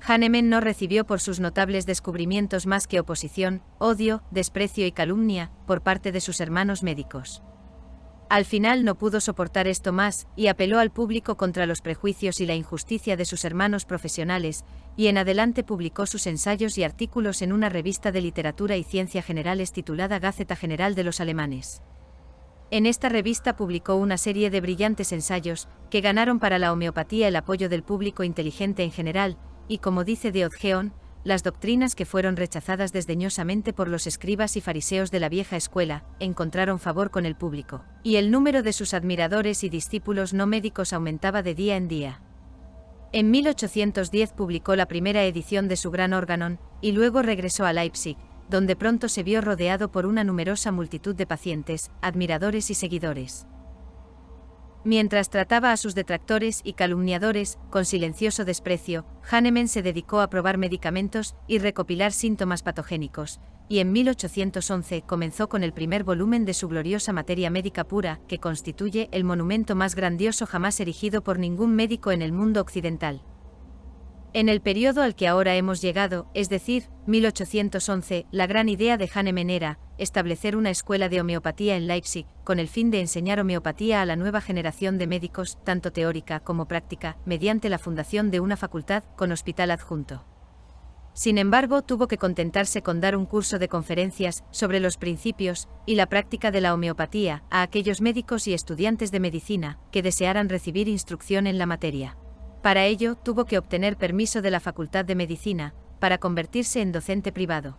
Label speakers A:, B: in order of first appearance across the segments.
A: Hahnemann no recibió por sus notables descubrimientos más que oposición, odio, desprecio y calumnia por parte de sus hermanos médicos. Al final no pudo soportar esto más, y apeló al público contra los prejuicios y la injusticia de sus hermanos profesionales, y en adelante publicó sus ensayos y artículos en una revista de literatura y ciencia generales titulada Gaceta General de los Alemanes. En esta revista publicó una serie de brillantes ensayos, que ganaron para la homeopatía el apoyo del público inteligente en general, y como dice de Odgeon, las doctrinas que fueron rechazadas desdeñosamente por los escribas y fariseos de la vieja escuela, encontraron favor con el público, y el número de sus admiradores y discípulos no médicos aumentaba de día en día. En 1810 publicó la primera edición de su gran Organon, y luego regresó a Leipzig, donde pronto se vio rodeado por una numerosa multitud de pacientes, admiradores y seguidores. Mientras trataba a sus detractores y calumniadores con silencioso desprecio, Hahnemann se dedicó a probar medicamentos y recopilar síntomas patogénicos, y en 1811 comenzó con el primer volumen de su gloriosa Materia Médica Pura, que constituye el monumento más grandioso jamás erigido por ningún médico en el mundo occidental. En el periodo al que ahora hemos llegado, es decir, 1811, la gran idea de Hahnemann era establecer una escuela de homeopatía en Leipzig, con el fin de enseñar homeopatía a la nueva generación de médicos, tanto teórica como práctica, mediante la fundación de una facultad con hospital adjunto. Sin embargo, tuvo que contentarse con dar un curso de conferencias sobre los principios y la práctica de la homeopatía a aquellos médicos y estudiantes de medicina que desearan recibir instrucción en la materia. Para ello, tuvo que obtener permiso de la Facultad de Medicina, para convertirse en docente privado.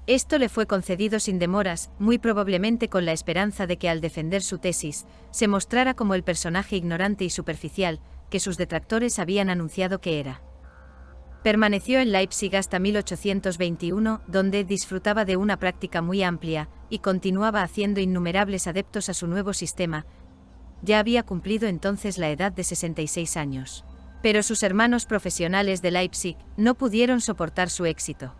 A: Esto le fue concedido sin demoras, muy probablemente con la esperanza de que al defender su tesis, se mostrara como el personaje ignorante y superficial, que sus detractores habían anunciado que era. Permaneció en Leipzig hasta 1821, donde disfrutaba de una práctica muy amplia, y continuaba haciendo innumerables adeptos a su nuevo sistema. Ya había cumplido entonces la edad de 66 años. Pero sus hermanos profesionales de Leipzig no pudieron soportar su éxito.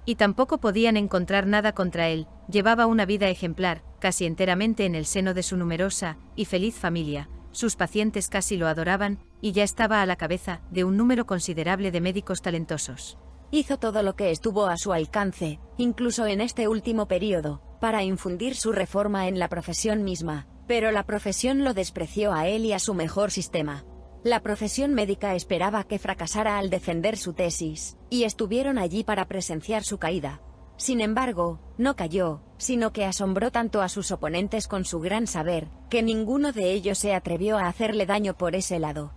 A: Y tampoco podían encontrar nada contra él. Llevaba una vida ejemplar, casi enteramente en el seno de su numerosa y feliz familia. Sus pacientes casi lo adoraban, y ya estaba a la cabeza de un número considerable de médicos talentosos.
B: Hizo todo lo que estuvo a su alcance, incluso en este último periodo, para infundir su reforma en la profesión misma. Pero la profesión lo despreció a él y a su mejor sistema. La profesión médica esperaba que fracasara al defender su tesis, y estuvieron allí para presenciar su caída. Sin embargo, no cayó, sino que asombró tanto a sus oponentes con su gran saber, que ninguno de ellos se atrevió a hacerle daño por ese lado.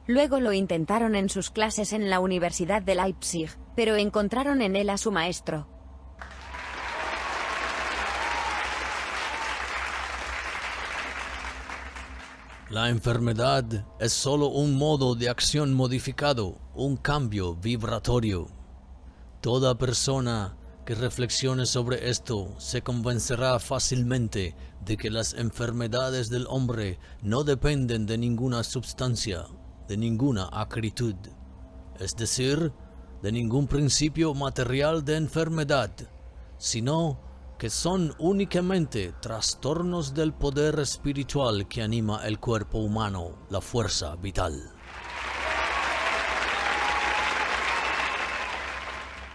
B: Luego lo intentaron en sus clases en la Universidad de Leipzig, pero encontraron en él a su maestro.
C: La enfermedad es solo un modo de acción modificado, un cambio vibratorio. Toda persona que reflexione sobre esto se convencerá fácilmente de que las enfermedades del hombre no dependen de ninguna sustancia, de ninguna acritud, es decir, de ningún principio material de enfermedad, sino que son únicamente trastornos del poder espiritual que anima el cuerpo humano, la fuerza vital.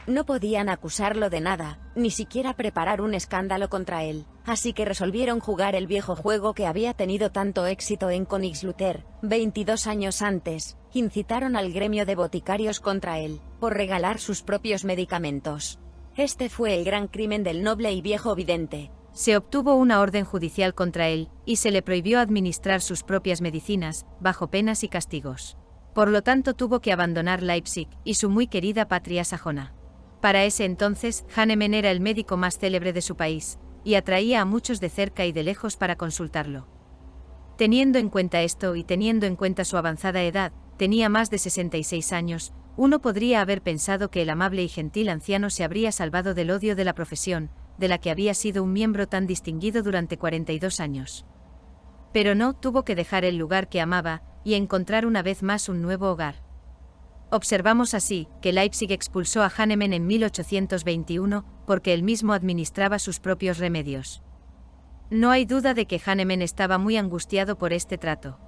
B: No podían acusarlo de nada, ni siquiera preparar un escándalo contra él, así que resolvieron jugar el viejo juego que había tenido tanto éxito en Königslutter, 22 años antes. Incitaron al gremio de boticarios contra él, por regalar sus propios medicamentos. Este fue el gran crimen del noble y viejo vidente.
A: Se obtuvo una orden judicial contra él, y se le prohibió administrar sus propias medicinas, bajo penas y castigos. Por lo tanto tuvo que abandonar Leipzig, y su muy querida patria sajona. Para ese entonces, Hahnemann era el médico más célebre de su país, y atraía a muchos de cerca y de lejos para consultarlo. Teniendo en cuenta esto y teniendo en cuenta su avanzada edad, tenía más de 66 años, uno podría haber pensado que el amable y gentil anciano se habría salvado del odio de la profesión, de la que había sido un miembro tan distinguido durante 42 años. Pero no, tuvo que dejar el lugar que amaba, y encontrar una vez más un nuevo hogar. Observamos así, que Leipzig expulsó a Hahnemann en 1821, porque él mismo administraba sus propios remedios. No hay duda de que Hahnemann estaba muy angustiado por este trato.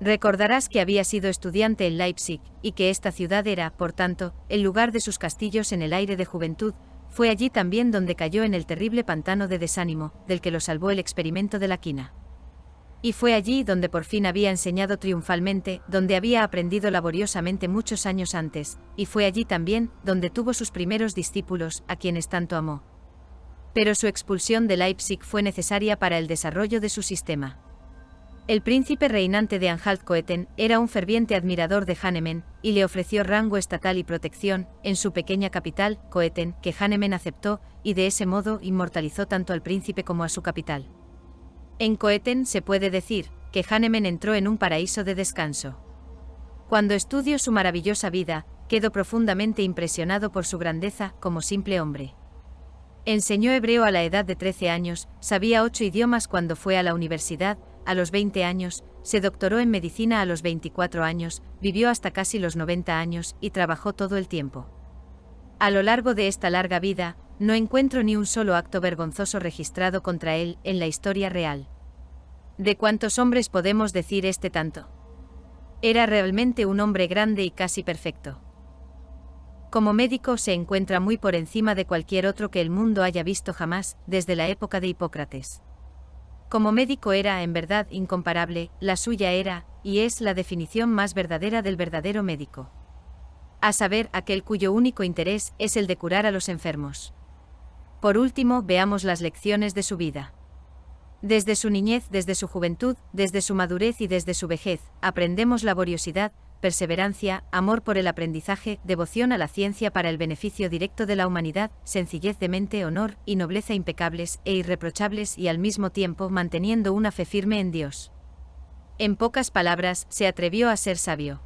A: Recordarás que había sido estudiante en Leipzig, y que esta ciudad era, por tanto, el lugar de sus castillos en el aire de juventud. Fue allí también donde cayó en el terrible pantano de desánimo, del que lo salvó el experimento de la quina. Y fue allí donde por fin había enseñado triunfalmente, donde había aprendido laboriosamente muchos años antes, y fue allí también donde tuvo sus primeros discípulos, a quienes tanto amó. Pero su expulsión de Leipzig fue necesaria para el desarrollo de su sistema. El príncipe reinante de Anhalt-Köthen era un ferviente admirador de Hahnemann, y le ofreció rango estatal y protección, en su pequeña capital, Köthen, que Hahnemann aceptó, y de ese modo inmortalizó tanto al príncipe como a su capital. En Köthen se puede decir, que Hahnemann entró en un paraíso de descanso. Cuando estudio su maravillosa vida, quedo profundamente impresionado por su grandeza, como simple hombre. Enseñó hebreo a la edad de 13 años, sabía 8 idiomas cuando fue a la universidad, a los 20 años, se doctoró en medicina a los 24 años, vivió hasta casi los 90 años y trabajó todo el tiempo. A lo largo de esta larga vida, no encuentro ni un solo acto vergonzoso registrado contra él en la historia real. ¿De cuántos hombres podemos decir este tanto? Era realmente un hombre grande y casi perfecto. Como médico se encuentra muy por encima de cualquier otro que el mundo haya visto jamás, desde la época de Hipócrates. Como médico era, en verdad, incomparable, la suya era, y es la definición más verdadera del verdadero médico. A saber, aquel cuyo único interés es el de curar a los enfermos. Por último, veamos las lecciones de su vida. Desde su niñez, desde su juventud, desde su madurez y desde su vejez, aprendemos laboriosidad, perseverancia, amor por el aprendizaje, devoción a la ciencia para el beneficio directo de la humanidad, sencillez de mente, honor y nobleza impecables e irreprochables y al mismo tiempo manteniendo una fe firme en Dios. En pocas palabras, se atrevió a ser sabio.